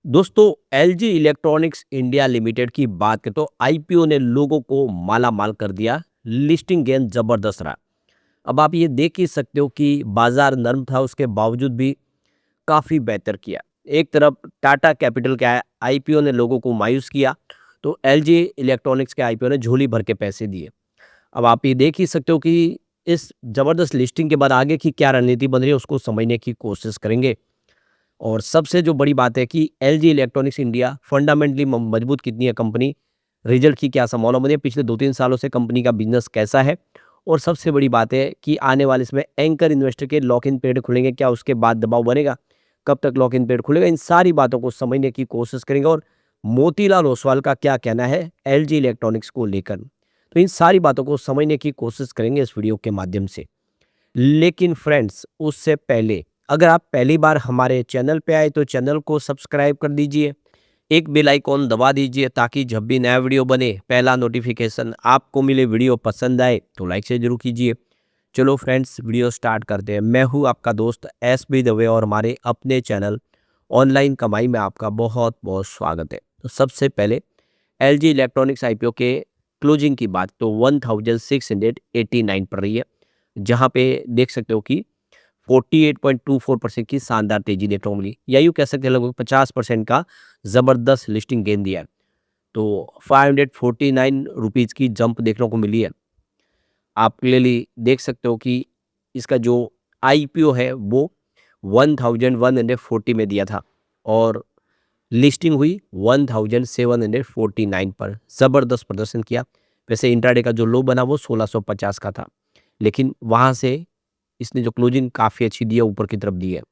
दोस्तों, LG electronics India limited की बात करें तो आईपीओ ने लोगों को माला माल कर दिया। लिस्टिंग गेंद जबरदस्त रहा। अब आप ये देख ही सकते हो कि बाजार नर्म था, उसके बावजूद भी काफ़ी बेहतर किया। एक तरफ टाटा कैपिटल के आईपीओ ने लोगों को मायूस किया, तो एलजी इलेक्ट्रॉनिक्स के आईपीओ ने झोली भर के पैसे दिए। अब आप ये देख ही सकते हो कि इस जबरदस्त लिस्टिंग के बाद आगे की क्या रणनीति बन रही है, उसको समझने की कोशिश करेंगे। और सबसे जो बड़ी बात है कि एलजी इलेक्ट्रॉनिक्स इंडिया फंडामेंटली मजबूत कितनी है कंपनी, रिजल्ट की क्या संभावना बनी है, पिछले 2-3 सालों से कंपनी का बिजनेस कैसा है, और सबसे बड़ी बात है कि आने वाले इसमें एंकर इन्वेस्टर के लॉक इन पीरियड खुलेंगे, क्या उसके बाद दबाव बनेगा, कब तक लॉक इन पीरियड खुलेगा, इन सारी बातों को समझने की कोशिश करेंगे। और मोतीलाल ओसवाल का क्या कहना है एलजी इलेक्ट्रॉनिक्स को लेकर, तो इन सारी बातों को समझने की कोशिश करेंगे इस वीडियो के माध्यम से। लेकिन फ्रेंड्स, उससे पहले अगर आप पहली बार हमारे चैनल पे आए तो चैनल को सब्सक्राइब कर दीजिए, एक बेल आइकॉन दबा दीजिए ताकि जब भी नया वीडियो बने पहला नोटिफिकेशन आपको मिले। वीडियो पसंद आए तो लाइक से जरूर कीजिए। चलो फ्रेंड्स, वीडियो स्टार्ट करते हैं। मैं हूँ आपका दोस्त एस बी दवे और हमारे अपने चैनल ऑनलाइन कमाई में आपका बहुत बहुत स्वागत है। तो सबसे पहले एलजी इलेक्ट्रॉनिक्स आईपीओ के क्लोजिंग की बात तो 1689 पर रही है, जहाँ पे देख सकते हो कि 48.24% की शानदार तेजी देखने को मिली, या यूँ कह सकते हैं लगभग 50% का ज़बरदस्त लिस्टिंग गेन दिया है। तो 549 रुपीज़ की जंप देखने को मिली है। आप क्लियरली देख सकते हो कि इसका जो आईपीओ है वो 1140 में दिया था और लिस्टिंग हुई 1749 पर। ज़बरदस्त प्रदर्शन किया। वैसे इंट्राडे का जो लो बना वो 1650 का था, लेकिन वहाँ से इसने जो क्लोजिंग काफ़ी अच्छी दी है, ऊपर की तरफ दी है।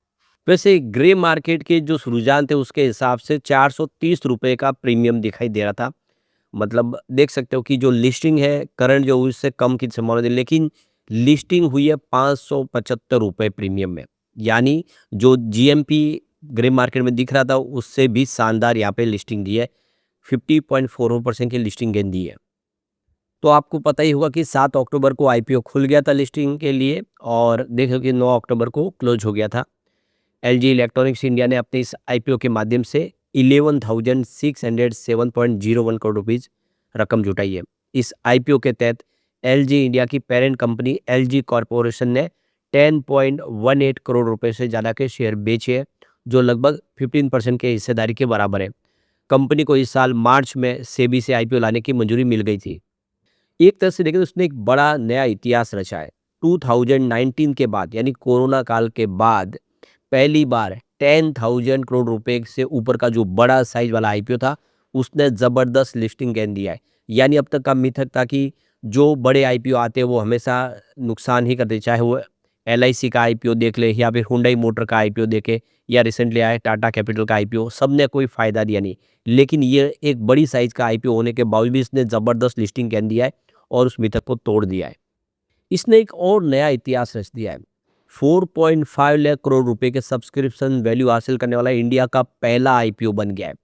वैसे ग्रे मार्केट के जो रुझान थे उसके हिसाब से 430 रुपये का प्रीमियम दिखाई दे रहा था। मतलब देख सकते हो कि जो लिस्टिंग है करंट जो हुई उससे कम की संभावना थी, लेकिन लिस्टिंग हुई है 575 रुपये प्रीमियम में। यानी जो जीएमपी ग्रे मार्केट में दिख रहा था उससे भी शानदार यहाँ पे लिस्टिंग दी है। 50.44% की लिस्टिंग गेन दी है। तो आपको पता ही होगा कि 7 अक्टूबर को आईपीओ खुल गया था लिस्टिंग के लिए, और देखो कि 9 अक्टूबर को क्लोज हो गया था। एलजी इलेक्ट्रॉनिक्स इंडिया ने अपने इस आईपीओ के माध्यम से 11,607.01 करोड़ रुपीज रकम जुटाई है। इस आईपीओ के तहत एलजी इंडिया की पेरेंट कंपनी एलजी कॉरपोरेशन ने 10.18 करोड़ रुपए से ज़्यादा के शेयर बेचे हैं, जो लगभग 15% के हिस्सेदारी के बराबर है। कंपनी को इस साल मार्च में सेबी से आईपीओ लाने की मंजूरी मिल गई थी। एक तरह से देखें तो उसने एक बड़ा नया इतिहास रचा है। 2019 के बाद यानी कोरोना काल के बाद पहली बार 10,000 करोड़ रुपए से ऊपर का जो बड़ा साइज वाला आईपीओ था, उसने ज़बरदस्त लिस्टिंग गेन दिया है। यानी अब तक का मिथक था कि जो बड़े आईपीओ आते हैं वो हमेशा नुकसान ही करते हैं, चाहे वो एलआईसी का आईपीओ देख ले या फिर हुंडई मोटर का आईपीओ देखे या रिसेंटली आया टाटा कैपिटल का आईपीओ, सबने कोई फ़ायदा दिया नहीं। लेकिन ये एक बड़ी साइज़ का आईपीओ होने के बावजूद भी इसने ज़बरदस्त लिस्टिंग गेन दिया है और उस मिथक को तोड़ दिया है। इसने एक और नया इतिहास रच दिया है। 4.5 लाख करोड़ रुपए के सब्सक्रिप्शन वैल्यू हासिल करने वाला इंडिया का पहला आईपीओ बन गया है।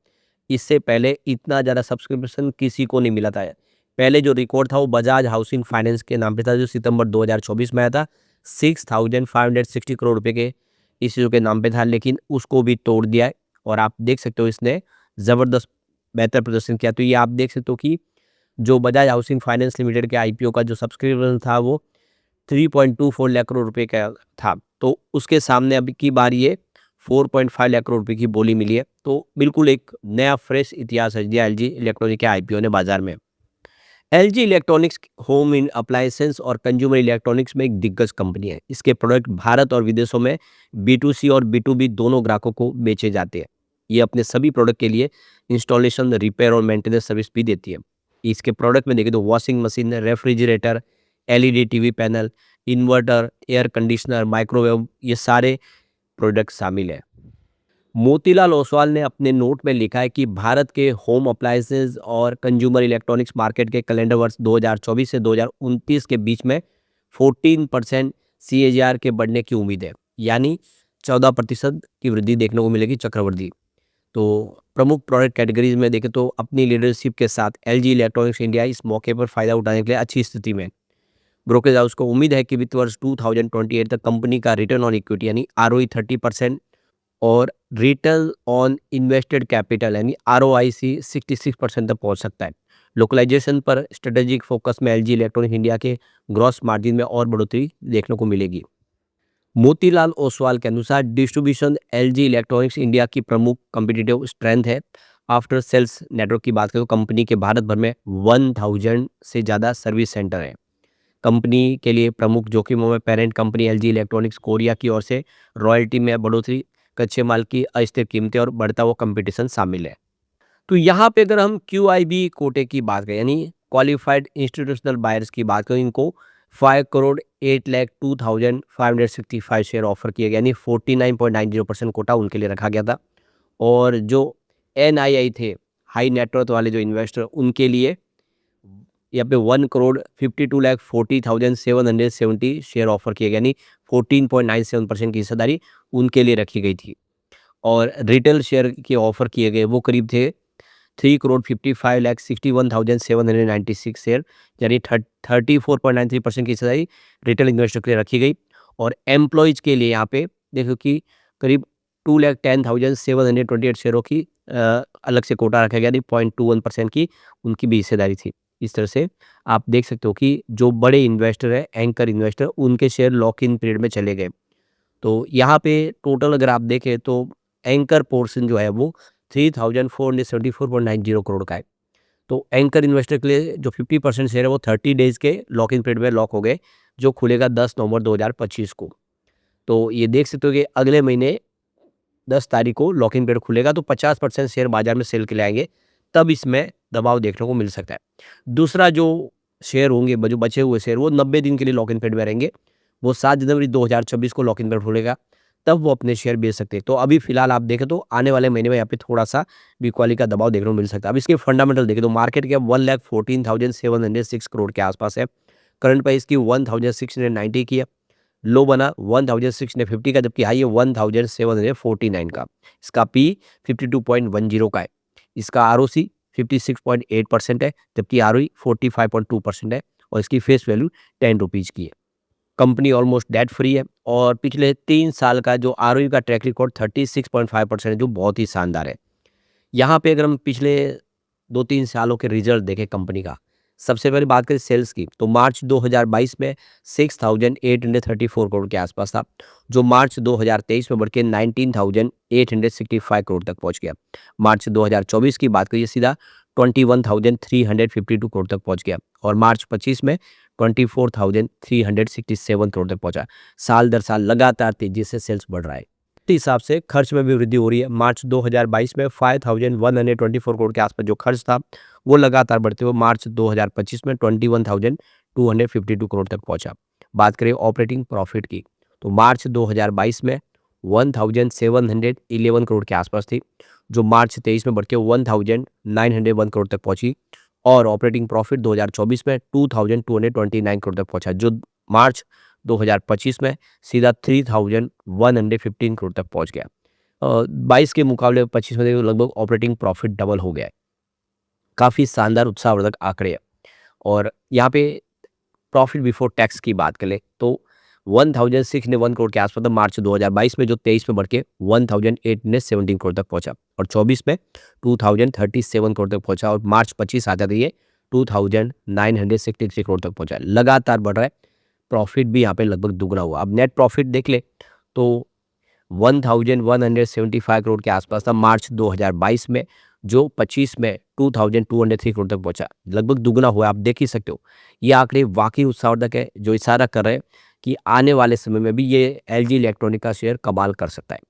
इससे पहले इतना ज़्यादा सब्सक्रिप्शन किसी को नहीं मिला था। पहले जो रिकॉर्ड था वो बजाज हाउसिंग फाइनेंस के नाम पे था, जो सितंबर 2024 में आया था। 6,560 करोड़ रुपए के इश्यू के नाम पे था, लेकिन उसको भी तोड़ दिया है। और आप देख सकते हो इसने ज़बरदस्त बेहतर प्रदर्शन किया। तो ये आप देख सकते हो कि जो बजाज हाउसिंग फाइनेंस लिमिटेड के आईपीओ का जो सब्सक्रिप्शन था वो 3.24 लाख करोड़ रुपए का था। तो उसके सामने अभी की बार ये 4.5 लाख करोड़ रुपए की बोली मिली है। तो बिल्कुल एक नया फ्रेश इतिहास रच दिया एलजी इलेक्ट्रॉनिक के आईपीओ ने बाजार में। LG electronics home in appliances और कंज्यूमर इलेक्ट्रॉनिक्स में एक दिग्गज कंपनी है। इसके प्रोडक्ट भारत और विदेशों में बी2सी और बी2बी दोनों ग्राहकों को बेचे जाते हैं। ये अपने सभी प्रोडक्ट के लिए इंस्टॉलेशन, रिपेयर और मेंटेनेंस सर्विस भी देती है। इसके प्रोडक्ट में देखें तो washing machine, refrigerator, LED TV panel, inverter, air conditioner, microwave, ये सारे प्रोडक्ट शामिल है। मोतीलाल ओसवाल ने अपने नोट में लिखा है कि भारत के होम अप्लायंसेज और कंज्यूमर इलेक्ट्रॉनिक्स मार्केट के कैलेंडर वर्ष 2024 से 2029 के बीच में 14% सीएजीआर के बढ़ने की उम्मीद है। यानी 14% की वृद्धि देखने को मिलेगी, चक्रवृद्धि। तो प्रमुख प्रोडक्ट कैटेगरीज में देखें तो अपनी लीडरशिप के साथ एलजी इलेक्ट्रॉनिक्स इंडिया इस मौके पर फायदा उठाने के लिए अच्छी स्थिति में। ब्रोकरेज हाउस को उम्मीद है कि वित्त वर्ष 2028 तक कंपनी का रिटर्न ऑन इक्विटी यानी आरओई 30% और रिटर्न ऑन इन्वेस्टेड कैपिटल यानी आरओआईसी 66% तक पहुंच सकता है। लोकलाइजेशन पर स्ट्रेटेजिक फोकस में एलजी इलेक्ट्रॉनिक इंडिया के ग्रॉस मार्जिन में और बढ़ोतरी देखने को मिलेगी। मोतीलाल ओसवाल के अनुसार डिस्ट्रीब्यूशन एलजी इलेक्ट्रॉनिक्स इंडिया की प्रमुख कम्पिटिटिव स्ट्रेंथ है। आफ्टर सेल्स नेटवर्क की बात करें तो कंपनी के भारत भर में 1000 से ज़्यादा सर्विस सेंटर हैं। कंपनी के लिए प्रमुख जोखिमों में parent company LG electronics Korea की ओर से रॉयल्टी में बढ़ोतरी, कच्चे माल की अस्थिर कीमतें और बढ़ता हुआ कंपटीशन शामिल है। तो यहाँ पे अगर हम क्यूआईबी कोटे की बात करें यानी क्वालिफाइड इंस्टीट्यूशनल बायर्स की बात करें, इनको 5,08,02,565 शेयर ऑफर किए गए यानी 49.90% कोटा उनके लिए रखा गया था। और जो एनआईआई थे, हाई नेटवर्थ वाले जो इन्वेस्टर, उनके लिए यहाँ पे 1,52,40,770 शेयर ऑफर किए गए यानी 14.97% की हिस्सेदारी उनके लिए रखी गई थी। और रिटेल शेयर के ऑफर किए गए वो करीब थे 3,55,61,796 शेयर यानी 34.93% की हिस्सेदारी रिटेल इन्वेस्टर के लिए रखी गई। और एम्प्लॉयज़ के लिए यहाँ पे देखो कि करीब 2,10,728 शेयरों की अलग से कोटा रखा गया यानी 0.21% की उनकी भी हिस्सेदारी थी। इस तरह से आप देख सकते हो कि जो बड़े इन्वेस्टर हैं, एंकर इन्वेस्टर, उनके शेयर लॉक इन पीरियड में चले गए। तो यहाँ पे टोटल अगर आप देखें तो एंकर पोर्शन जो है वो 3,474.90 करोड़ का है। तो एंकर इन्वेस्टर के लिए जो 50% शेयर है वो 30 डेज के लॉक इन पीरियड में लॉक हो गए, जो खुलेगा 10 नवंबर 2025 को। तो ये देख सकते हो कि अगले महीने 10 तारीख को लॉक इन पीरियड खुलेगा, तो 50% शेयर बाजार में सेल के लिए आएंगे, तब इसमें दबाव देखने को मिल सकता है। दूसरा जो शेयर होंगे, जो बचे हुए शेयर, वो 90 दिन के लिए लॉक इन पीरियड में रहेंगे। वो 7 जनवरी 2026 को लॉक इन पीरियड खुलेगा, तब वो अपने शेयर बेच सकते हैं। तो अभी फिलहाल आप देखें तो आने वाले महीने में यहाँ पे थोड़ा सा बिकवाली का दबाव देखने को मिल सकता है। अब इसके फंडामेंटल देखें तो मार्केट कैप 1,14,706 करोड़ के आसपास है। करंट प्राइस की 1,690 की है। लो बना 1,650 का, जबकि हाई है 1,749 का। इसका पी 52.10 का है। इसका आरओसी 56.8% है, जबकि आरओई 45.2% है। और इसकी फेस वैल्यू 10 रुपीज़ की है। कंपनी ऑलमोस्ट डेट फ्री है और पिछले 3 साल का जो आरओई का ट्रैक रिकॉर्ड 36.5% है, जो बहुत ही शानदार है। यहाँ पे अगर हम पिछले 2-3 सालों के रिजल्ट देखें कंपनी का, सबसे पहले बात करें सेल्स की, तो मार्च 2022 में 6,834 करोड़ के आसपास था, जो मार्च 2023 में बढ़ के 19,865 करोड़ तक पहुंच गया। मार्च 2024 की बात करिए सीधा 21,352 करोड़ तक पहुंच गया। और मार्च 25 में 24,367 करोड़ तक पहुंचा। साल दर साल लगातार तेजी से सेल्स बढ़ रहा है। इस हिसाब से खर्च में भी वृद्धि हो रही है। मार्च 2022 में 5,124 करोड़ के आसपास जो खर्च था, वो लगातार बढ़ते हुए मार्च 2025 में 21,252 करोड़ तक पहुंचा। बात करें ऑपरेटिंग प्रॉफिट की, तो मार्च 2022 में 1,711 करोड़ के आसपास थी, जो मार्च 23 में बढ़ के 1,901 करोड़ तक पहुंची। और ऑपरेटिंग प्रॉफिट 2024 में 2,229 करोड़ तक पहुंचा, जो मार्च 2025 में सीधा 3,115 करोड़ तक पहुंच गया। 22 के मुकाबले 25 में देखो लगभग ऑपरेटिंग प्रॉफिट डबल हो गया है। काफ़ी शानदार उत्साहवर्धक आंकड़े हैं। और यहाँ पे प्रॉफिट बिफोर टैक्स की बात करें तो 1,601 करोड़ के आसपास था मार्च 2022 में, जो 23 में बढ़ के 1,817 करोड़ तक पहुंचा। और 24 में 2,037 करोड़ तक पहुंचा। और मार्च 25 आता है 2,963 करोड़ तक पहुंचा। लगातार बढ़ रहा है। प्रॉफिट भी यहाँ पे लगभग दुगना हुआ। अब नेट प्रॉफिट देख ले तो 1,175 करोड़ के आसपास था मार्च 2022 में, जो 25 में 2,203 करोड़ तक पहुंचा। लगभग दुगना हुआ। आप देख ही सकते हो, ये आंकड़े वाकई उत्साहवर्धक है, जो इशारा कर रहे हैं कि आने वाले समय में भी ये एलजी इलेक्ट्रॉनिक का शेयर कमाल कर सकता है।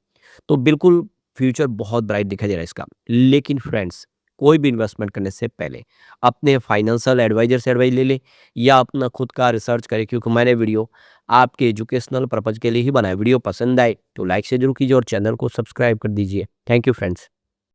तो बिल्कुल फ्यूचर बहुत ब्राइट दिखाई दे रहा है इसका। लेकिन फ्रेंड्स, कोई भी इन्वेस्टमेंट करने से पहले अपने फाइनेंशियल एडवाइजर से एडवाइस ले लें या अपना खुद का रिसर्च करें, क्योंकि मैंने वीडियो आपके एजुकेशनल पर्पज के लिए ही बनाया। वीडियो पसंद आए तो लाइक से जरूर कीजिए और चैनल को सब्सक्राइब कर दीजिए। Thank you friends.